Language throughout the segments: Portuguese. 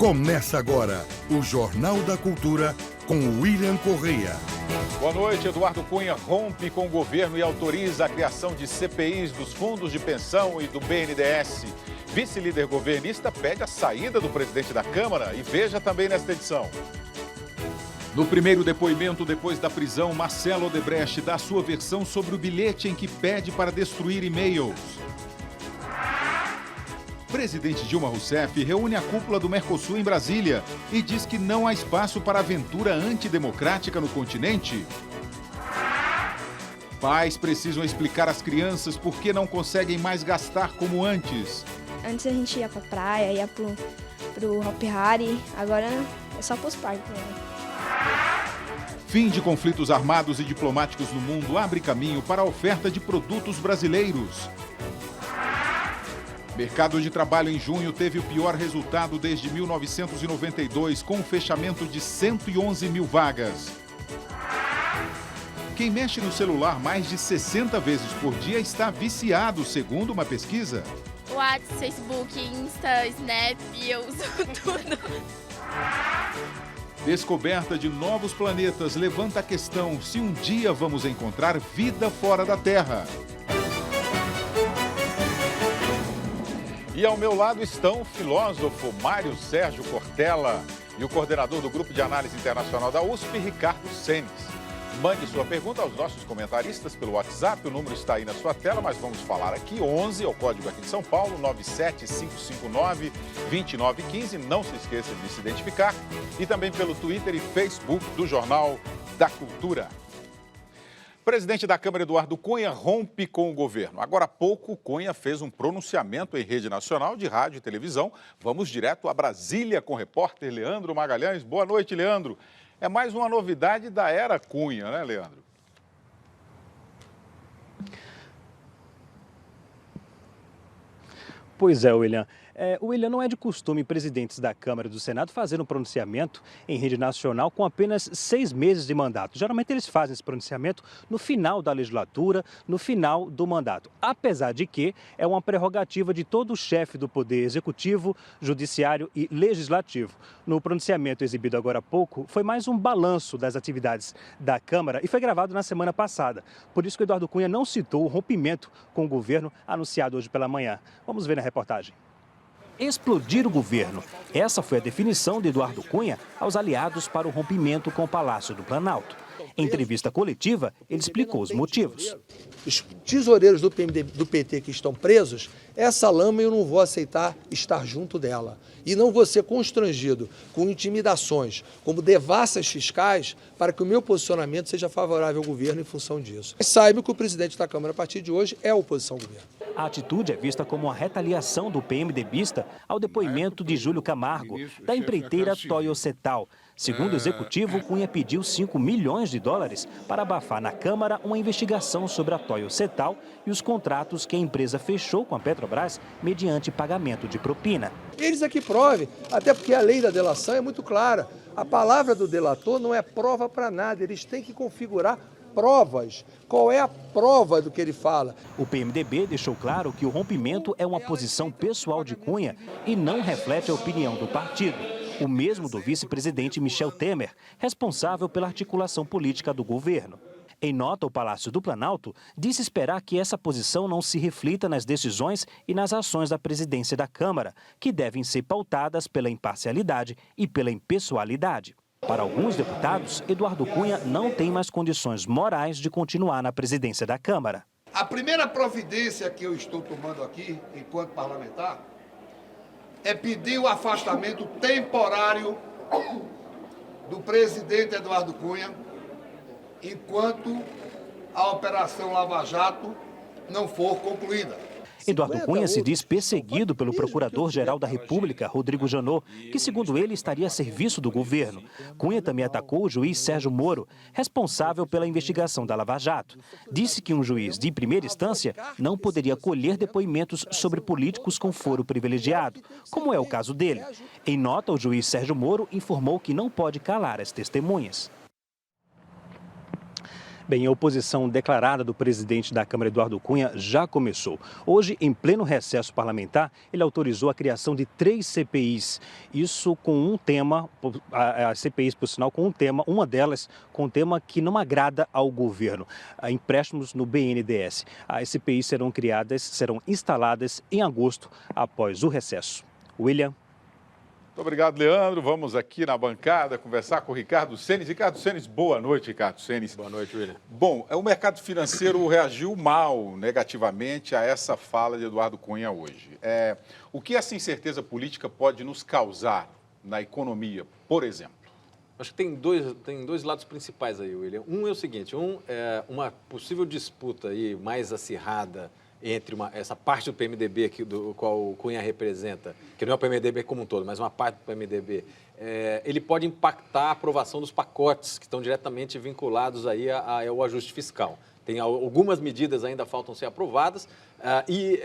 Começa agora o Jornal da Cultura com William Correia. Boa noite. Eduardo Cunha rompe com o governo e autoriza a criação de CPIs dos fundos de pensão e do BNDES. Vice-líder governista pede a saída do presidente da Câmara e veja também nesta edição. No primeiro depoimento depois da prisão, Marcelo Odebrecht dá sua versão sobre o bilhete em que pede para destruir e-mails. Presidente Dilma Rousseff reúne a cúpula do Mercosul em Brasília e diz que não há espaço para aventura antidemocrática no continente. Pais precisam explicar às crianças por que não conseguem mais gastar como antes. Antes a gente ia pra praia, ia pro Hopi Hari, agora é só pros parques. Fim de conflitos armados e diplomáticos no mundo abre caminho para a oferta de produtos brasileiros. Mercado de trabalho em junho teve o pior resultado desde 1992, com o fechamento de 111 mil vagas. Quem mexe no celular mais de 60 vezes por dia está viciado, segundo uma pesquisa. WhatsApp, Facebook, Insta, Snap, eu uso tudo. Descoberta de novos planetas levanta a questão se um dia vamos encontrar vida fora da Terra. E ao meu lado estão o filósofo Mário Sérgio Cortella e o coordenador do Grupo de Análise Internacional da USP, Ricardo Senes. Mande sua pergunta aos nossos comentaristas pelo WhatsApp, o número está aí na sua tela, mas vamos falar aqui, 11, é o código aqui de São Paulo, 97559-2915, não se esqueça de se identificar, e também pelo Twitter e Facebook do Jornal da Cultura. Presidente da Câmara, Eduardo Cunha, rompe com o governo. Agora há pouco, Cunha fez um pronunciamento em rede nacional de rádio e televisão. Vamos direto a Brasília com o repórter Leandro Magalhães. Boa noite, Leandro. É mais uma novidade da era Cunha, né, Leandro? Pois é, William. William, não é de costume presidentes da Câmara e do Senado fazer um pronunciamento em rede nacional com apenas 6 meses de mandato. Geralmente eles fazem esse pronunciamento no final da legislatura, no final do mandato. Apesar de que é uma prerrogativa de todo o chefe do Poder Executivo, Judiciário e Legislativo. No pronunciamento exibido agora há pouco, foi mais um balanço das atividades da Câmara e foi gravado na semana passada. Por isso que o Eduardo Cunha não citou o rompimento com o governo anunciado hoje pela manhã. Vamos ver na reportagem. Explodir o governo. Essa foi a definição de Eduardo Cunha aos aliados para o rompimento com o Palácio do Planalto. Em entrevista coletiva, ele explicou os motivos. Os tesoureiros do PT que estão presos, essa lama eu não vou aceitar estar junto dela. E não vou ser constrangido com intimidações, como devassas fiscais, para que o meu posicionamento seja favorável ao governo em função disso. Saiba que o presidente da Câmara, a partir de hoje, é a oposição ao governo. A atitude é vista como uma retaliação do PMDBista ao depoimento de Júlio Camargo, da empreiteira Toyo Setal. Segundo o executivo, Cunha pediu 5 milhões de dólares para abafar na Câmara uma investigação sobre a Toyo Setal e os contratos que a empresa fechou com a Petrobras mediante pagamento de propina. Eles aqui provem, até porque a lei da delação é muito clara. A palavra do delator não é prova para nada, eles têm que configurar provas. Qual é a prova do que ele fala? O PMDB deixou claro que o rompimento é uma posição pessoal de Cunha e não reflete a opinião do partido. O mesmo do vice-presidente Michel Temer, responsável pela articulação política do governo. Em nota, o Palácio do Planalto disse esperar que essa posição não se reflita nas decisões e nas ações da presidência da Câmara, que devem ser pautadas pela imparcialidade e pela impessoalidade. Para alguns deputados, Eduardo Cunha não tem mais condições morais de continuar na presidência da Câmara. A primeira providência que eu estou tomando aqui, enquanto parlamentar, é pedir o afastamento temporário do presidente Eduardo Cunha, enquanto a Operação Lava Jato não for concluída. Eduardo Cunha se diz perseguido pelo Procurador-Geral da República, Rodrigo Janot, que, segundo ele, estaria a serviço do governo. Cunha também atacou o juiz Sérgio Moro, responsável pela investigação da Lava Jato. Disse que um juiz de primeira instância não poderia colher depoimentos sobre políticos com foro privilegiado, como é o caso dele. Em nota, o juiz Sérgio Moro informou que não pode calar as testemunhas. Bem, a oposição declarada do presidente da Câmara, Eduardo Cunha, já começou. Hoje, em pleno recesso parlamentar, ele autorizou a criação de 3 CPIs. Isso com um tema, as CPIs, por sinal, com um tema, uma delas com um tema que não agrada ao governo, empréstimos no BNDES. As CPIs serão instaladas em agosto, após o recesso. William. Muito obrigado, Leandro. Vamos aqui na bancada conversar com o Ricardo Senes. Ricardo Senes, boa noite, Ricardo Senes. Boa noite, William. Bom, o mercado financeiro reagiu mal, negativamente, a essa fala de Eduardo Cunha hoje. O que essa incerteza política pode nos causar na economia, por exemplo? Acho que tem dois lados principais aí, William. Um é o seguinte, é uma possível disputa aí mais acirrada entre essa parte do PMDB do qual o Cunha representa, que não é o PMDB como um todo, mas uma parte do PMDB, ele pode impactar a aprovação dos pacotes que estão diretamente vinculados aí ao ajuste fiscal. Tem algumas medidas ainda faltam ser aprovadas e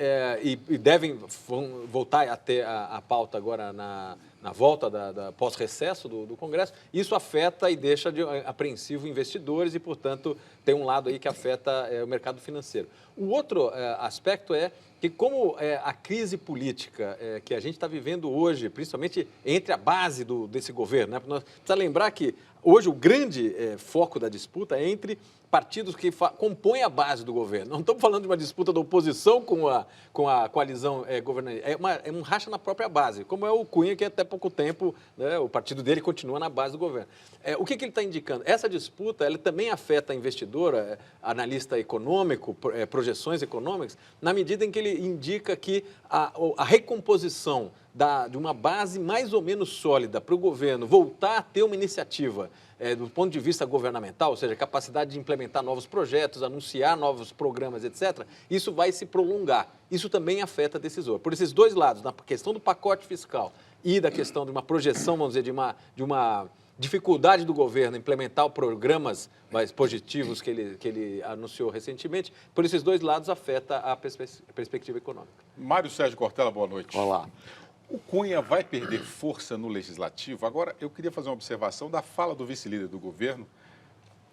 vão voltar até a pauta agora na volta da pós-recesso do Congresso. Isso afeta e deixa apreensivo investidores e, portanto, tem um lado aí que afeta o mercado financeiro. O outro aspecto é que como a crise política que a gente está vivendo hoje, principalmente entre a base desse governo, né? Nós precisamos lembrar que hoje o grande foco da disputa é entre partidos que compõem a base do governo. Não estamos falando de uma disputa da oposição com a coalizão governante. É um racha na própria base, como é o Cunha, que até pouco tempo, né, o partido dele continua na base do governo. O que ele está indicando? Essa disputa ela também afeta a investidora, analista econômico, projeções econômicas, na medida em que ele indica que a recomposição de uma base mais ou menos sólida para o governo voltar a ter uma iniciativa do ponto de vista governamental, ou seja, capacidade de implementar novos projetos, anunciar novos programas, etc., isso vai se prolongar. Isso também afeta a decisor. Por esses dois lados, na questão do pacote fiscal e da questão de uma projeção, vamos dizer, de uma dificuldade do governo implementar programas mais positivos que ele anunciou recentemente, por esses dois lados afeta a perspectiva econômica. Mário Sérgio Cortella, boa noite. Olá. O Cunha vai perder força no Legislativo? Agora, eu queria fazer uma observação da fala do vice-líder do governo,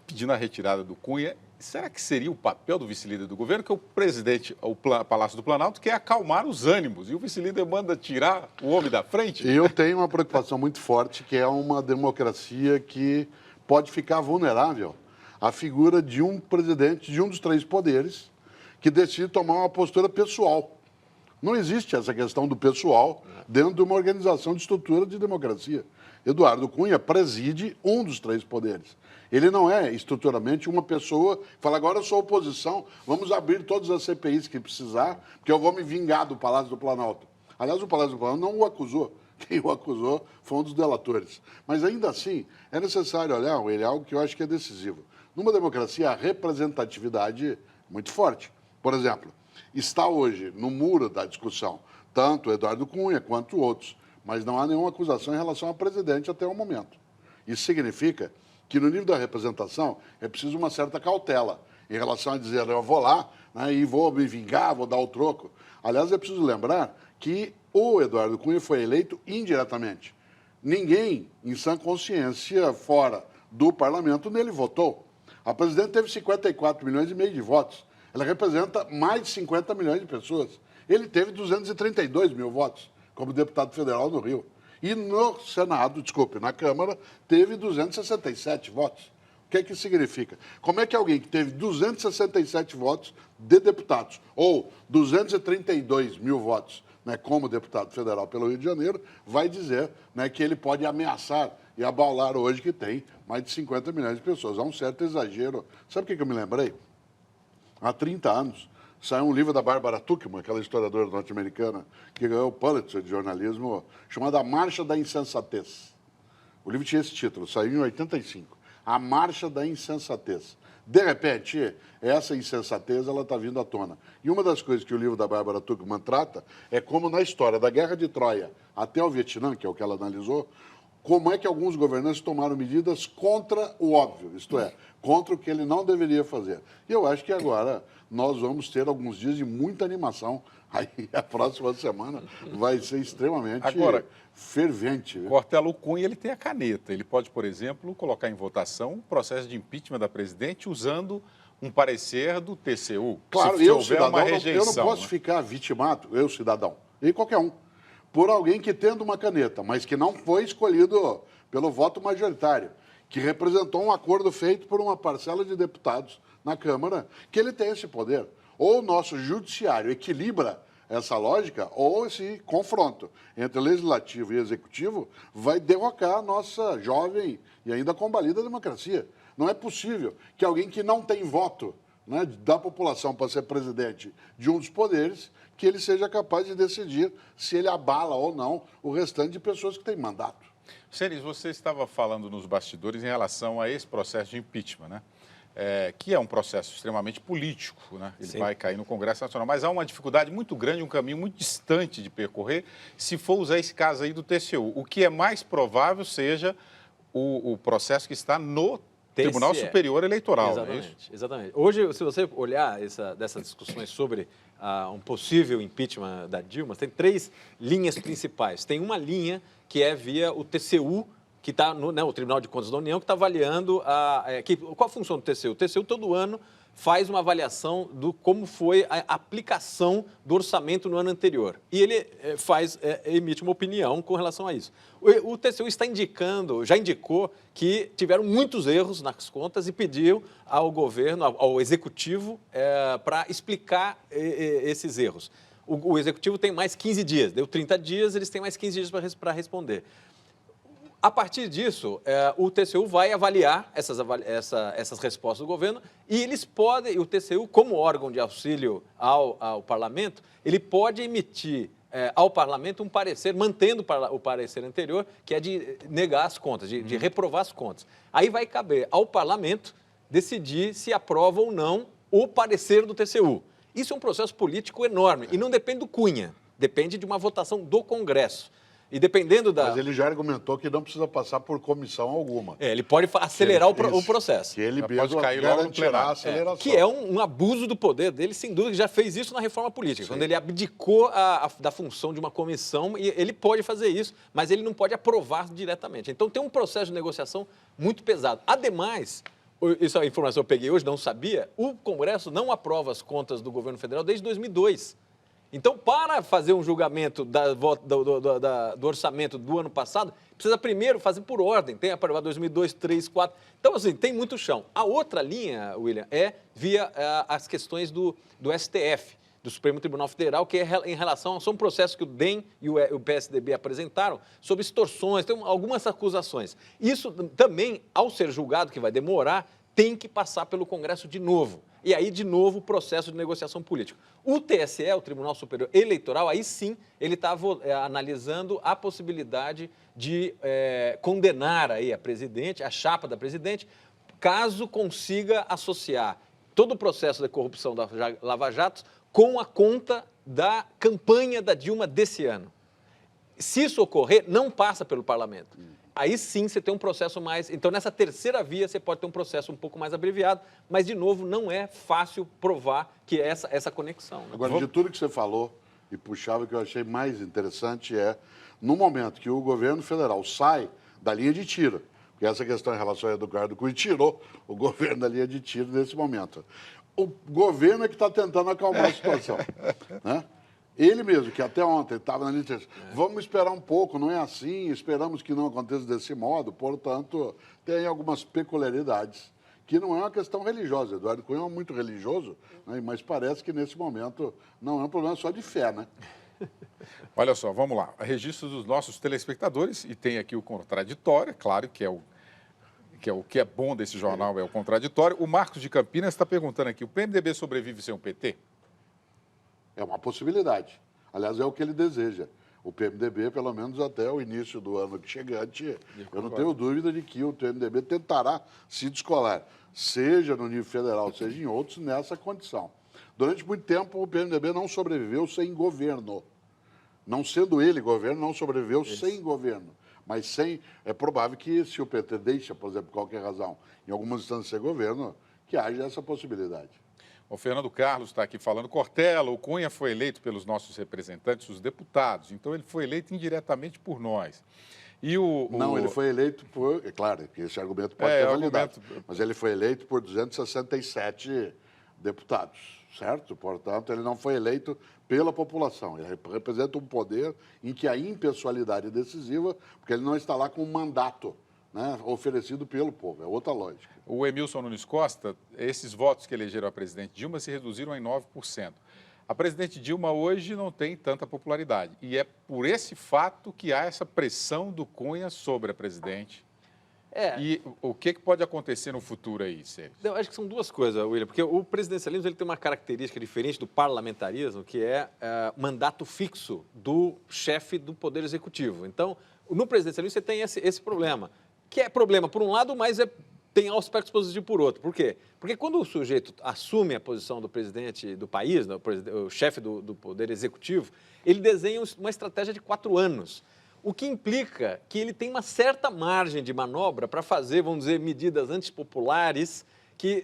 pedindo a retirada do Cunha. Será que seria o papel do vice-líder do governo, que o presidente, o Palácio do Planalto, quer acalmar os ânimos, e o vice-líder manda tirar o homem da frente? Eu tenho uma preocupação muito forte, que é uma democracia que pode ficar vulnerável à figura de um presidente de um dos 3 poderes que decide tomar uma postura pessoal. Não existe essa questão do pessoal dentro de uma organização de estrutura de democracia. Eduardo Cunha preside um dos 3 poderes. Ele não é, estruturalmente, uma pessoa que fala, agora eu sou oposição, vamos abrir todas as CPIs que precisar, porque eu vou me vingar do Palácio do Planalto. Aliás, o Palácio do Planalto não o acusou. Quem o acusou foi um dos delatores. Mas, ainda assim, é necessário olhar algo que eu acho que é decisivo. Numa democracia, a representatividade é muito forte. Por exemplo, está hoje no muro da discussão tanto o Eduardo Cunha quanto outros, mas não há nenhuma acusação em relação ao presidente até o momento. Isso significa que no nível da representação é preciso uma certa cautela em relação a dizer, eu vou lá, né, e vou me vingar, vou dar o troco. Aliás, é preciso lembrar que o Eduardo Cunha foi eleito indiretamente. Ninguém, em sã consciência, fora do parlamento, nele votou. A presidente teve 54 milhões e meio de votos. Ela representa mais de 50 milhões de pessoas. Ele teve 232 mil votos como deputado federal no Rio. E no Senado, na Câmara, teve 267 votos. O que é que isso significa? Como é que alguém que teve 267 votos de deputados, ou 232 mil votos, né, como deputado federal pelo Rio de Janeiro, vai dizer, né, que ele pode ameaçar e abaular hoje que tem mais de 50 milhões de pessoas? Há um certo exagero. Sabe o que eu me lembrei? Há 30 anos, saiu um livro da Barbara Tuchman, aquela historiadora norte-americana, que ganhou o Pulitzer de jornalismo, chamado A Marcha da Insensatez. O livro tinha esse título, saiu em 85. A Marcha da Insensatez. De repente, essa insensatez está vindo à tona. E uma das coisas que o livro da Barbara Tuchman trata é como na história da Guerra de Troia até o Vietnã, que é o que ela analisou, como é que alguns governantes tomaram medidas contra o óbvio, isto é, contra o que ele não deveria fazer. E eu acho que agora nós vamos ter alguns dias de muita animação. Aí a próxima semana vai ser extremamente fervente. Viu? Cortella, o Cunha, ele tem a caneta. Ele pode, por exemplo, colocar em votação o processo de impeachment da presidente usando um parecer do TCU. Claro, se eu, houver cidadão, uma rejeição, eu não posso ficar vitimado, eu, cidadão, e qualquer um, por alguém que tendo uma caneta, mas que não foi escolhido pelo voto majoritário, que representou um acordo feito por uma parcela de deputados na Câmara, que ele tem esse poder. Ou o nosso judiciário equilibra essa lógica, ou esse confronto entre legislativo e executivo vai derrocar a nossa jovem e ainda combalida democracia. Não é possível que alguém que não tem voto, né, da população para ser presidente de um dos poderes, que ele seja capaz de decidir se ele abala ou não o restante de pessoas que têm mandato. Seres, você estava falando nos bastidores em relação a esse processo de impeachment, né? Que é um processo extremamente político, né? Ele vai cair no Congresso Nacional, mas há uma dificuldade muito grande, um caminho muito distante de percorrer, se for usar esse caso aí do TCU. O que é mais provável seja o processo que está no Tribunal Superior Eleitoral. Exatamente, é isso? exatamente. Hoje, se você olhar dessas discussões sobre um possível impeachment da Dilma, tem 3 linhas principais. Tem uma linha que é via o TCU, que está no o Tribunal de Contas da União, que está avaliando qual a função do TCU. O TCU todo ano faz uma avaliação do como foi a aplicação do orçamento no ano anterior. E ele emite uma opinião com relação a isso. O TCU já indicou que tiveram muitos erros nas contas e pediu ao governo, ao executivo, para explicar esses erros. O executivo tem mais 15 dias, deu 30 dias, eles têm mais 15 dias para responder. A partir disso, o TCU vai avaliar essas respostas do governo e o TCU, como órgão de auxílio ao parlamento, ele pode emitir ao parlamento um parecer, mantendo o parecer anterior, que é de negar as contas, de reprovar as contas. Aí vai caber ao parlamento decidir se aprova ou não o parecer do TCU. Isso é um processo político enorme e não depende do Cunha, depende de uma votação do Congresso. E dependendo da... Mas ele já argumentou que não precisa passar por comissão alguma. Ele pode acelerar o processo. Que ele pode cair logo no plenário. A aceleração. Que é um abuso do poder dele, sem dúvida, já fez isso na reforma política. Sim. Quando ele abdicou da função de uma comissão, e ele pode fazer isso, mas ele não pode aprovar diretamente. Então tem um processo de negociação muito pesado. Ademais, isso é a informação que eu peguei hoje, não sabia, o Congresso não aprova as contas do governo federal desde 2002. Então, para fazer um julgamento do orçamento do ano passado, precisa primeiro fazer por ordem. Tem aprovado 2002, 2003, 2004. Então, assim, tem muito chão. A outra linha, William, é via as questões do STF, do Supremo Tribunal Federal, que é em relação... São processos que o DEM e o PSDB apresentaram sobre extorsões, tem algumas acusações. Isso também, ao ser julgado, que vai demorar, tem que passar pelo Congresso de novo. E aí, de novo, o processo de negociação política. O TSE, o Tribunal Superior Eleitoral, aí sim, ele está analisando a possibilidade de condenar aí a chapa da presidente, caso consiga associar todo o processo de corrupção da Lava Jato com a conta da campanha da Dilma desse ano. Se isso ocorrer, não passa pelo parlamento. Aí sim você tem um processo mais... Então, nessa terceira via, você pode ter um processo um pouco mais abreviado, mas, de novo, não é fácil provar que é essa conexão. Né? Agora, de tudo que você falou e puxava, o que eu achei mais interessante é, no momento que o governo federal sai da linha de tiro, porque essa questão em relação ao Eduardo Cunha tirou o governo da linha de tiro nesse momento. O governo é que está tentando acalmar a situação, né? Ele mesmo, que até ontem estava na linha, vamos esperar um pouco, não é assim, esperamos que não aconteça desse modo, portanto, tem algumas peculiaridades, que não é uma questão religiosa. Eduardo Cunha é muito religioso, né, mas parece que nesse momento não é um problema só de fé, né? Olha só, vamos lá. Registro dos nossos telespectadores, e tem aqui o contraditório, claro que o que é bom desse jornal é o contraditório. O Marcos de Campinas está perguntando aqui, o PMDB sobrevive sem o PT? É uma possibilidade. Aliás, é o que ele deseja. O PMDB, pelo menos até o início do ano chegante, eu não tenho dúvida de que o PMDB tentará se descolar, seja no nível federal, seja em outros, nessa condição. Durante muito tempo, o PMDB não sobreviveu sem governo. Não sendo ele governo, não sobreviveu sem governo. Mas sem... É provável que, se o PT deixa, por exemplo, por qualquer razão, em algumas instâncias ser governo, que haja essa possibilidade. O Fernando Carlos está aqui falando. Cortella, o Cunha foi eleito pelos nossos representantes, os deputados. Então, ele foi eleito indiretamente por nós. E Não, ele foi eleito por... É claro que esse argumento pode ter validade. Mas ele foi eleito por 267 deputados, certo? Portanto, ele não foi eleito pela população. Ele representa um poder em que a impessoalidade é decisiva, porque ele não está lá com um mandato, né, oferecido pelo povo. É outra lógica. O Emilson Nunes Costa, esses votos que elegeram a presidente Dilma se reduziram em 9%. A presidente Dilma hoje não tem tanta popularidade. E é por esse fato que há essa pressão do Cunha sobre a presidente. E o que pode acontecer no futuro aí, Sérgio? Eu acho que são duas coisas, William, porque o presidencialismo ele tem uma característica diferente do parlamentarismo, que é mandato fixo do chefe do Poder Executivo. Então, no presidencialismo você tem esse problema, que é problema por um lado, mas tem aspectos positivos por outro. Por quê? Porque quando o sujeito assume a posição do presidente do país, o chefe do Poder Executivo, ele desenha uma estratégia de 4 anos. O que implica que ele tem uma certa margem de manobra para fazer, vamos dizer, medidas antipopulares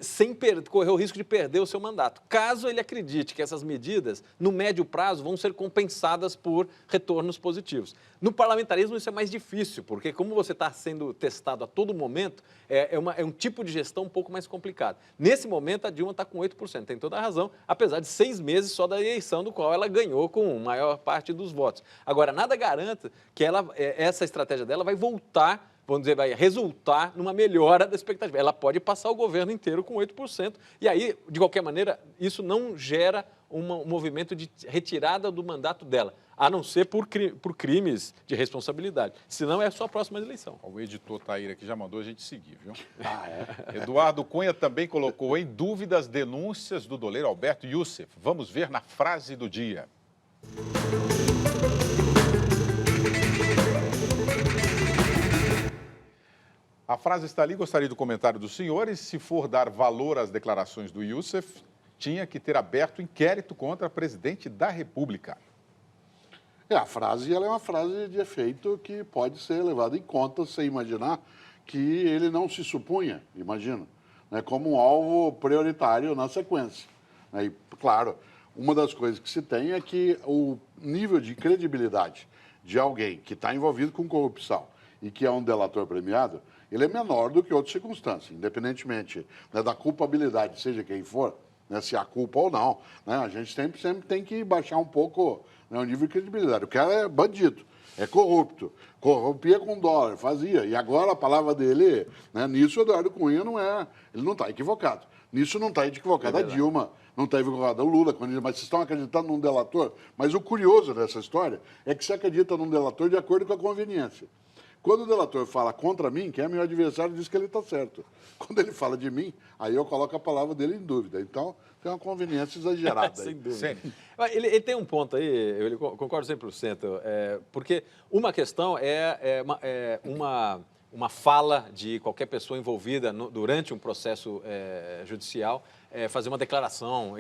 sem correr o risco de perder o seu mandato. Caso ele acredite que essas medidas, no médio prazo, vão ser compensadas por retornos positivos. No parlamentarismo isso é mais difícil, porque como você está sendo testado a todo momento, é um tipo de gestão um pouco mais complicado. Nesse momento, a Dilma está com 8%, tem toda a razão, apesar de 6 meses só da eleição, do qual ela ganhou com a maior parte dos votos. Agora, nada garanta que essa estratégia dela vai voltar, vamos dizer, vai resultar numa melhora da expectativa. Ela pode passar o governo inteiro com 8%, e aí, de qualquer maneira, isso não gera um movimento de retirada do mandato dela, a não ser por crimes de responsabilidade. Senão é só a próxima eleição. O editor Taíra aqui já mandou a gente seguir, viu? Eduardo Cunha também colocou em dúvida as denúncias do doleiro Alberto Youssef. Vamos ver na frase do dia. A frase está ali, gostaria do comentário dos senhores. Se for dar valor às declarações do Youssef, tinha que ter aberto inquérito contra o presidente da República. A frase ela é uma frase de efeito que pode ser levada em conta sem imaginar que ele não se supunha, imagina, né, como um alvo prioritário na sequência. E, claro, uma das coisas que se tem é que o nível de credibilidade de alguém que está envolvido com corrupção e que é um delator premiado, ele é menor do que outras circunstâncias, independentemente, né, da culpabilidade, seja quem for, né, se há culpa ou não. Né, a gente sempre tem que baixar um pouco, né, o nível de credibilidade. O cara é bandido, é corrupto, corrompia com dólar, fazia. E agora a palavra dele, né, nisso o Eduardo Cunha ele não está equivocado. Nisso não está equivocada a Dilma, não está equivocada o Lula, mas vocês estão acreditando num delator. Mas o curioso dessa história é que se acredita num delator de acordo com a conveniência. Quando o delator fala contra mim, quem é meu adversário diz que ele está certo. Quando ele fala de mim, aí eu coloco a palavra dele em dúvida. Então, tem uma conveniência exagerada. Sem dúvida. Ele tem um ponto aí, eu concordo 100%, porque uma questão é uma fala de qualquer pessoa envolvida durante um processo judicial, fazer uma declaração.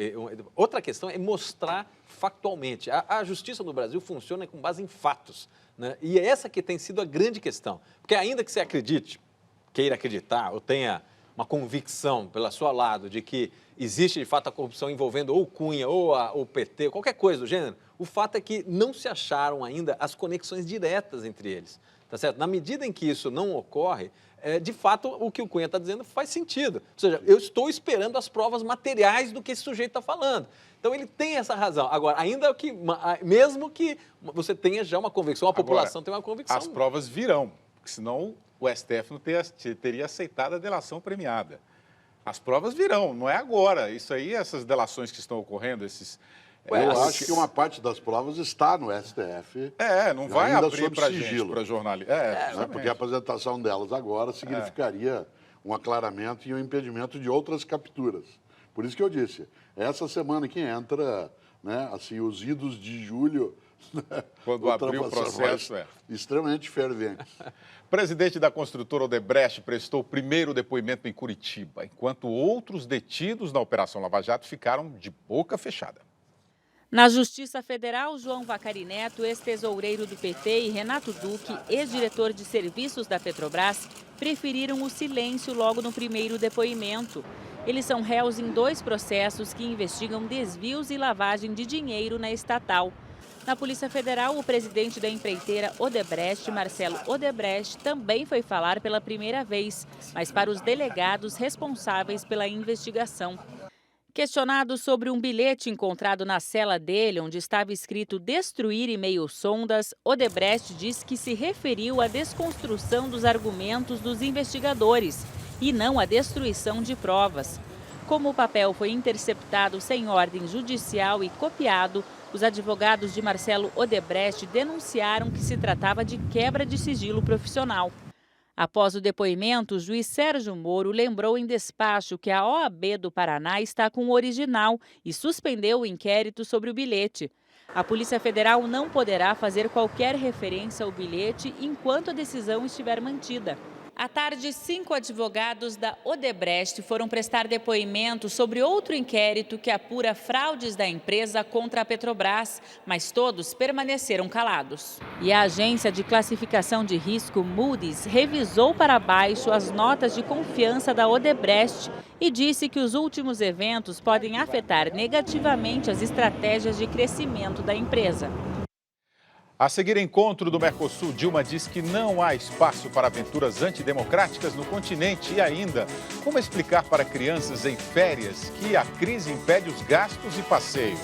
Outra questão é mostrar factualmente. A justiça no Brasil funciona com base em fatos. Né? E é essa que tem sido a grande questão. Porque ainda que você acredite, queira acreditar, ou tenha uma convicção pelo seu lado de que existe de fato a corrupção envolvendo ou o Cunha, ou o PT, qualquer coisa do gênero, o fato é que não se acharam ainda as conexões diretas entre eles. Tá certo? Na medida em que isso não ocorre, de fato, o que o Cunha está dizendo faz sentido. Ou seja, eu estou esperando as provas materiais do que esse sujeito está falando. Então, ele tem essa razão. Agora, ainda que, mesmo que você tenha já uma convicção, a população tem uma convicção. As provas virão, porque senão o STF não teria aceitado a delação premiada. As provas virão, não é agora. Isso aí, essas delações que estão ocorrendo, eu acho que uma parte das provas está no STF. Não vai abrir para a gente, para jornalista. Porque a apresentação delas agora significaria um aclaramento e um impedimento de outras capturas. Por isso que eu disse, essa semana que entra, né, assim, os idos de julho... Quando abrir o processo, extremamente ferventes. Presidente da construtora Odebrecht prestou o primeiro depoimento em Curitiba, enquanto outros detidos na Operação Lava Jato ficaram de boca fechada. Na Justiça Federal, João Vacari Neto, ex-tesoureiro do PT, e Renato Duque, ex-diretor de serviços da Petrobras, preferiram o silêncio logo no primeiro depoimento. Eles são réus em 2 processos que investigam desvios e lavagem de dinheiro na estatal. Na Polícia Federal, o presidente da empreiteira Odebrecht, Marcelo Odebrecht, também foi falar pela primeira vez, mas para os delegados responsáveis pela investigação. Questionado sobre um bilhete encontrado na cela dele, onde estava escrito destruir e-mail sondas, Odebrecht disse que se referiu à desconstrução dos argumentos dos investigadores e não à destruição de provas. Como o papel foi interceptado sem ordem judicial e copiado, os advogados de Marcelo Odebrecht denunciaram que se tratava de quebra de sigilo profissional. Após o depoimento, o juiz Sérgio Moro lembrou em despacho que a OAB do Paraná está com o original e suspendeu o inquérito sobre o bilhete. A Polícia Federal não poderá fazer qualquer referência ao bilhete enquanto a decisão estiver mantida. À tarde, 5 advogados da Odebrecht foram prestar depoimento sobre outro inquérito que apura fraudes da empresa contra a Petrobras, mas todos permaneceram calados. E a agência de classificação de risco Moody's revisou para baixo as notas de confiança da Odebrecht e disse que os últimos eventos podem afetar negativamente as estratégias de crescimento da empresa. A seguir, encontro do Mercosul, Dilma diz que não há espaço para aventuras antidemocráticas no continente. E ainda, como explicar para crianças em férias que a crise impede os gastos e passeios?